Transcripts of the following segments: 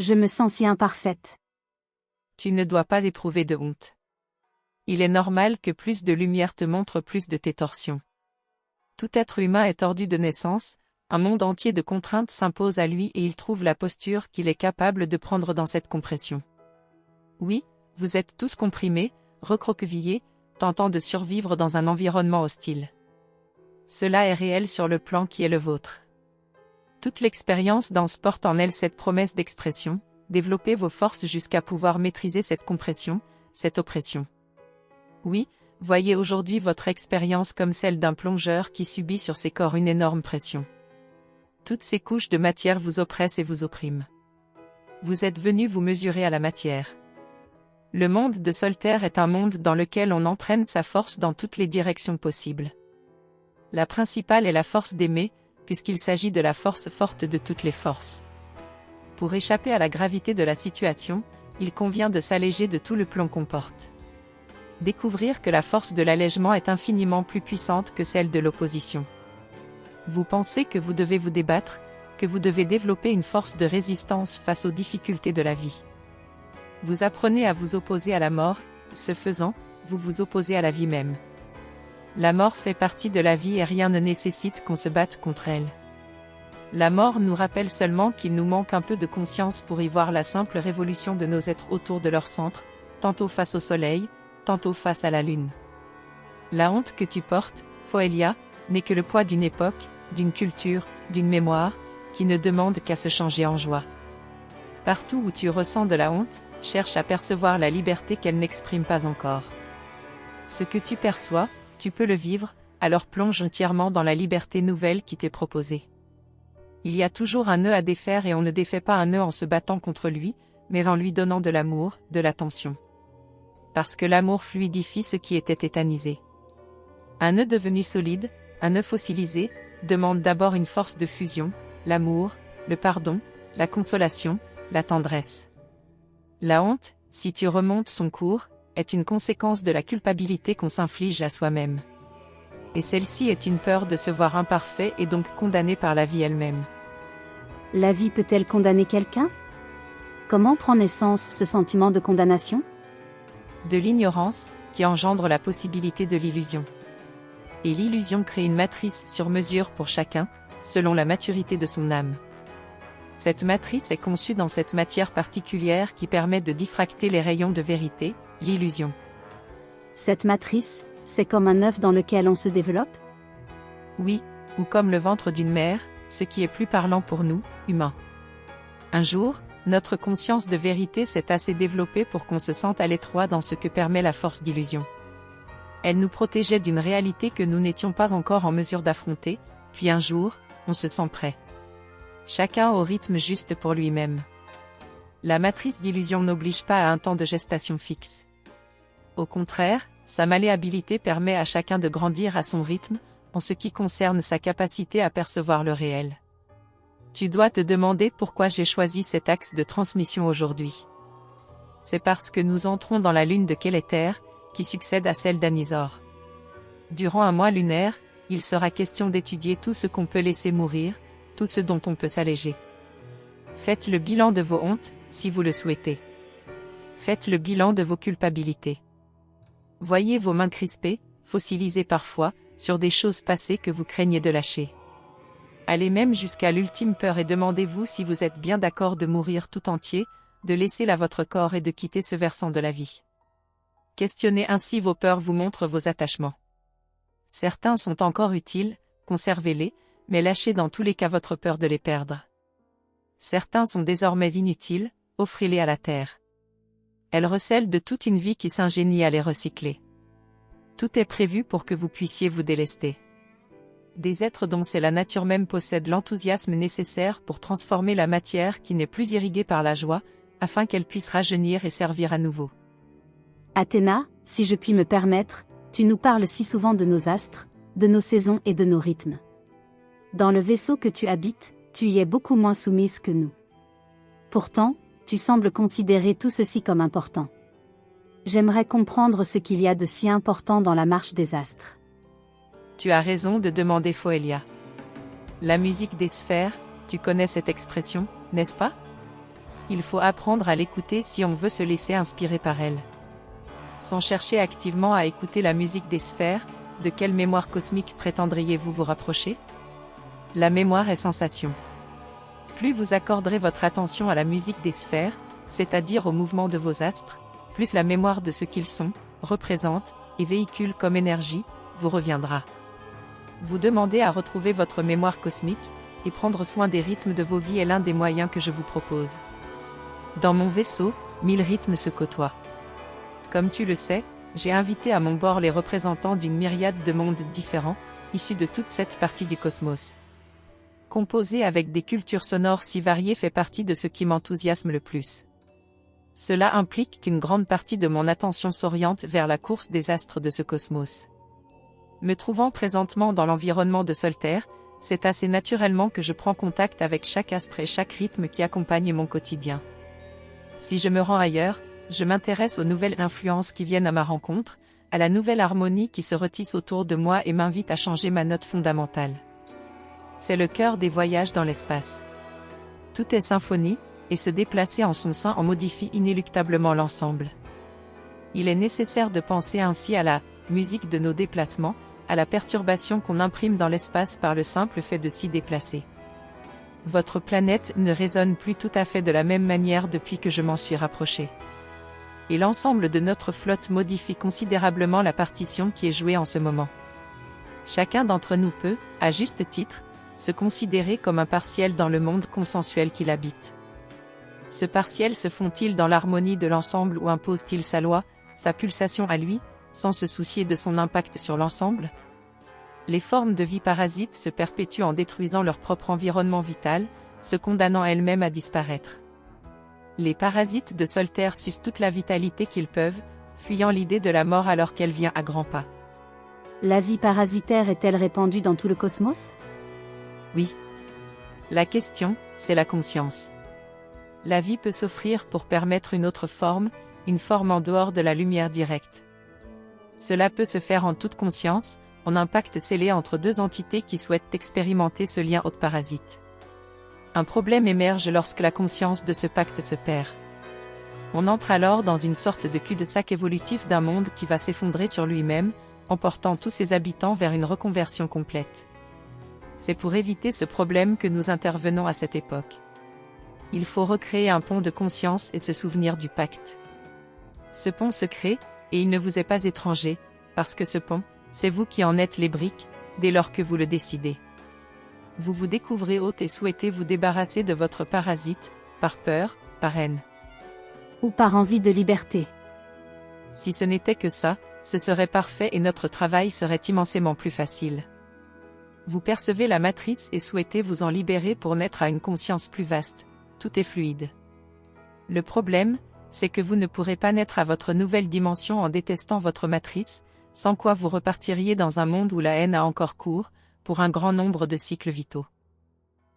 Je me sens si imparfaite. Tu ne dois pas éprouver de honte. Il est normal que plus de lumière te montre plus de tes torsions. Tout être humain est tordu de naissance, un monde entier de contraintes s'impose à lui et il trouve la posture qu'il est capable de prendre dans cette compression. Oui, vous êtes tous comprimés, recroquevillés, tentant de survivre dans un environnement hostile. Cela est réel sur le plan qui est le vôtre. Toute l'expérience danse porte en elle cette promesse d'expression, développez vos forces jusqu'à pouvoir maîtriser cette compression, cette oppression. Oui, voyez aujourd'hui votre expérience comme celle d'un plongeur qui subit sur ses corps une énorme pression. Toutes ces couches de matière vous oppressent et vous oppriment. Vous êtes venu vous mesurer à la matière. Le monde de Soltaire est un monde dans lequel on entraîne sa force dans toutes les directions possibles. La principale est la force d'aimer, puisqu'il s'agit de la force forte de toutes les forces. Pour échapper à la gravité de la situation, il convient de s'alléger de tout le plomb qu'on porte. Découvrir que la force de l'allègement est infiniment plus puissante que celle de l'opposition. Vous pensez que vous devez vous débattre, que vous devez développer une force de résistance face aux difficultés de la vie. Vous apprenez à vous opposer à la mort, ce faisant, vous vous opposez à la vie même. La mort fait partie de la vie et rien ne nécessite qu'on se batte contre elle. La mort nous rappelle seulement qu'il nous manque un peu de conscience pour y voir la simple révolution de nos êtres autour de leur centre, tantôt face au soleil, tantôt face à la lune. La honte que tu portes, Foelia, n'est que le poids d'une époque, d'une culture, d'une mémoire, qui ne demande qu'à se changer en joie. Partout où tu ressens de la honte, cherche à percevoir la liberté qu'elle n'exprime pas encore. Ce que tu perçois, tu peux le vivre, alors plonge entièrement dans la liberté nouvelle qui t'est proposée. Il y a toujours un nœud à défaire et on ne défait pas un nœud en se battant contre lui, mais en lui donnant de l'amour, de l'attention. Parce que l'amour fluidifie ce qui était tétanisé. Un nœud devenu solide, un nœud fossilisé, demande d'abord une force de fusion, l'amour, le pardon, la consolation, la tendresse. La honte, si tu remontes son cours, est une conséquence de la culpabilité qu'on s'inflige à soi-même. Et celle-ci est une peur de se voir imparfait et donc condamné par la vie elle-même. La vie peut-elle condamner quelqu'un? Comment prend naissance ce sentiment de condamnation? De l'ignorance, qui engendre la possibilité de l'illusion. Et l'illusion crée une matrice sur mesure pour chacun, selon la maturité de son âme. Cette matrice est conçue dans cette matière particulière qui permet de diffracter les rayons de vérité, l'illusion. Cette matrice, c'est comme un œuf dans lequel on se développe? Oui, ou comme le ventre d'une mère, ce qui est plus parlant pour nous, humains. Un jour, notre conscience de vérité s'est assez développée pour qu'on se sente à l'étroit dans ce que permet la force d'illusion. Elle nous protégeait d'une réalité que nous n'étions pas encore en mesure d'affronter, puis un jour, on se sent prêt. Chacun au rythme juste pour lui-même. La matrice d'illusion n'oblige pas à un temps de gestation fixe. Au contraire, sa malléabilité permet à chacun de grandir à son rythme, en ce qui concerne sa capacité à percevoir le réel. Tu dois te demander pourquoi j'ai choisi cet axe de transmission aujourd'hui. C'est parce que nous entrons dans la lune de Kéléter, qui succède à celle d'Anisor. Durant un mois lunaire, il sera question d'étudier tout ce qu'on peut laisser mourir, tout ce dont on peut s'alléger. Faites le bilan de vos hontes, si vous le souhaitez. Faites le bilan de vos culpabilités. Voyez vos mains crispées, fossilisées parfois, sur des choses passées que vous craignez de lâcher. Allez même jusqu'à l'ultime peur et demandez-vous si vous êtes bien d'accord de mourir tout entier, de laisser là votre corps et de quitter ce versant de la vie. Questionnez ainsi vos peurs vous montre vos attachements. Certains sont encore utiles, conservez-les, mais lâchez dans tous les cas votre peur de les perdre. Certains sont désormais inutiles, offrez-les à la terre. Elle recèle de toute une vie qui s'ingénie à les recycler. Tout est prévu pour que vous puissiez vous délester. Des êtres dont c'est la nature même possèdent l'enthousiasme nécessaire pour transformer la matière qui n'est plus irriguée par la joie, afin qu'elle puisse rajeunir et servir à nouveau. Athéna, si je puis me permettre, tu nous parles si souvent de nos astres, de nos saisons et de nos rythmes. Dans le vaisseau que tu habites, tu y es beaucoup moins soumise que nous. Pourtant, tu sembles considérer tout ceci comme important. J'aimerais comprendre ce qu'il y a de si important dans la marche des astres. Tu as raison de demander Foelia. La musique des sphères, tu connais cette expression, n'est-ce pas? Il faut apprendre à l'écouter si on veut se laisser inspirer par elle. Sans chercher activement à écouter la musique des sphères, de quelle mémoire cosmique prétendriez-vous vous rapprocher? La mémoire est sensation. Plus vous accorderez votre attention à la musique des sphères, c'est-à-dire au mouvement de vos astres, plus la mémoire de ce qu'ils sont, représentent, et véhiculent comme énergie, vous reviendra. Vous demander à retrouver votre mémoire cosmique, et prendre soin des rythmes de vos vies est l'un des moyens que je vous propose. Dans mon vaisseau, 1000 rythmes se côtoient. Comme tu le sais, j'ai invité à mon bord les représentants d'une myriade de mondes différents, issus de toute cette partie du cosmos. Composer avec des cultures sonores si variées fait partie de ce qui m'enthousiasme le plus. Cela implique qu'une grande partie de mon attention s'oriente vers la course des astres de ce cosmos. Me trouvant présentement dans l'environnement de Solterre, c'est assez naturellement que je prends contact avec chaque astre et chaque rythme qui accompagne mon quotidien. Si je me rends ailleurs, je m'intéresse aux nouvelles influences qui viennent à ma rencontre, à la nouvelle harmonie qui se retisse autour de moi et m'invite à changer ma note fondamentale. C'est le cœur des voyages dans l'espace. Tout est symphonie, et se déplacer en son sein en modifie inéluctablement l'ensemble. Il est nécessaire de penser ainsi à la musique de nos déplacements, à la perturbation qu'on imprime dans l'espace par le simple fait de s'y déplacer. Votre planète ne résonne plus tout à fait de la même manière depuis que je m'en suis rapproché. Et l'ensemble de notre flotte modifie considérablement la partition qui est jouée en ce moment. Chacun d'entre nous peut, à juste titre, se considérer comme un partiel dans le monde consensuel qu'il habite. Ce partiel se fond-il dans l'harmonie de l'ensemble ou impose-t-il sa loi, sa pulsation à lui, sans se soucier de son impact sur l'ensemble? Les formes de vie parasites se perpétuent en détruisant leur propre environnement vital, se condamnant elles-mêmes à disparaître. Les parasites de Solterre sucent toute la vitalité qu'ils peuvent, fuyant l'idée de la mort alors qu'elle vient à grands pas. La vie parasitaire est-elle répandue dans tout le cosmos? Oui. La question, c'est la conscience. La vie peut s'offrir pour permettre une autre forme, une forme en dehors de la lumière directe. Cela peut se faire en toute conscience, en un pacte scellé entre deux entités qui souhaitent expérimenter ce lien hôte-parasite. Un problème émerge lorsque la conscience de ce pacte se perd. On entre alors dans une sorte de cul-de-sac évolutif d'un monde qui va s'effondrer sur lui-même, emportant tous ses habitants vers une reconversion complète. C'est pour éviter ce problème que nous intervenons à cette époque. Il faut recréer un pont de conscience et se souvenir du pacte. Ce pont se crée, et il ne vous est pas étranger, parce que ce pont, c'est vous qui en êtes les briques, dès lors que vous le décidez. Vous vous découvrez hôte et souhaitez vous débarrasser de votre parasite, par peur, par haine. Ou par envie de liberté. Si ce n'était que ça, ce serait parfait et notre travail serait immensément plus facile. Vous percevez la matrice et souhaitez vous en libérer pour naître à une conscience plus vaste. Tout est fluide. Le problème, c'est que vous ne pourrez pas naître à votre nouvelle dimension en détestant votre matrice, sans quoi vous repartiriez dans un monde où la haine a encore cours, pour un grand nombre de cycles vitaux.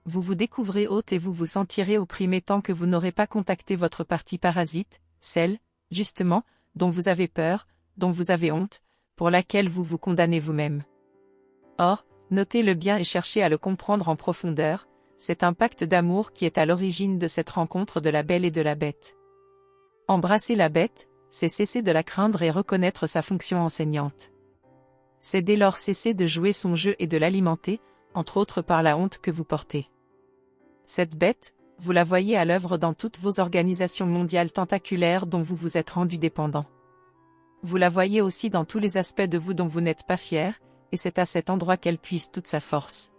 Vous vous découvrez hôte et vous vous sentirez opprimé tant que vous n'aurez pas contacté votre partie parasite, celle, justement, dont vous avez peur, dont vous avez honte, pour laquelle vous vous condamnez vous-même. Or, notez-le bien et cherchez à le comprendre en profondeur, c'est un pacte d'amour qui est à l'origine de cette rencontre de la belle et de la bête. Embrasser la bête, c'est cesser de la craindre et reconnaître sa fonction enseignante. C'est dès lors cesser de jouer son jeu et de l'alimenter, entre autres par la honte que vous portez. Cette bête, vous la voyez à l'œuvre dans toutes vos organisations mondiales tentaculaires dont vous vous êtes rendu dépendant. Vous la voyez aussi dans tous les aspects de vous dont vous n'êtes pas fier, et c'est à cet endroit qu'elle puise toute sa force.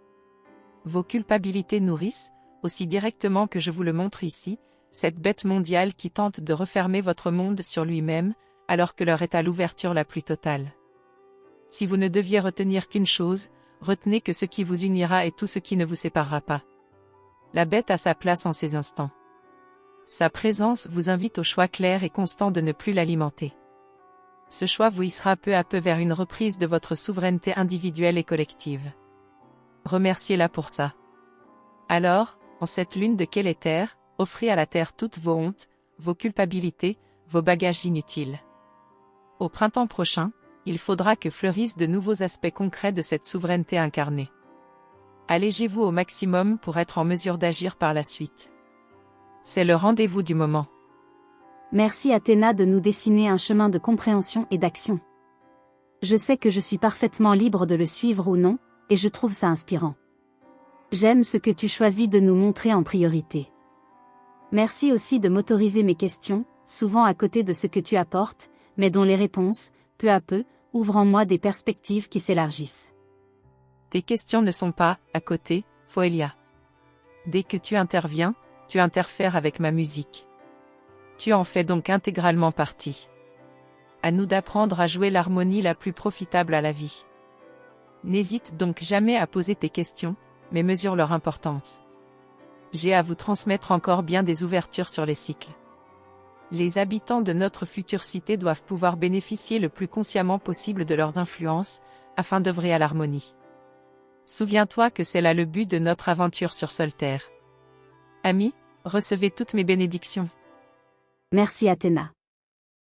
Vos culpabilités nourrissent, aussi directement que je vous le montre ici, cette bête mondiale qui tente de refermer votre monde sur lui-même, alors que l'heure est à l'ouverture la plus totale. Si vous ne deviez retenir qu'une chose, retenez que ce qui vous unira est tout ce qui ne vous séparera pas. La bête a sa place en ces instants. Sa présence vous invite au choix clair et constant de ne plus l'alimenter. Ce choix vous hissera peu à peu vers une reprise de votre souveraineté individuelle et collective. Remerciez-la pour ça. Alors, en cette lune de Kéléter, offrez à la Terre toutes vos hontes, vos culpabilités, vos bagages inutiles. Au printemps prochain, il faudra que fleurissent de nouveaux aspects concrets de cette souveraineté incarnée. Allégez-vous au maximum pour être en mesure d'agir par la suite. C'est le rendez-vous du moment. Merci Athéna de nous dessiner un chemin de compréhension et d'action. Je sais que je suis parfaitement libre de le suivre ou non, et je trouve ça inspirant. J'aime ce que tu choisis de nous montrer en priorité. Merci aussi de m'autoriser mes questions, souvent à côté de ce que tu apportes, mais dont les réponses, peu à peu, ouvrent en moi des perspectives qui s'élargissent. Tes questions ne sont pas, à côté, Foelia. Dès que tu interviens, tu interfères avec ma musique. Tu en fais donc intégralement partie. À nous d'apprendre à jouer l'harmonie la plus profitable à la vie. N'hésite donc jamais à poser tes questions, mais mesure leur importance. J'ai à vous transmettre encore bien des ouvertures sur les cycles. Les habitants de notre future cité doivent pouvoir bénéficier le plus consciemment possible de leurs influences, afin d'œuvrer à l'harmonie. Souviens-toi que c'est là le but de notre aventure sur Solterre. Amis, recevez toutes mes bénédictions. Merci Athéna.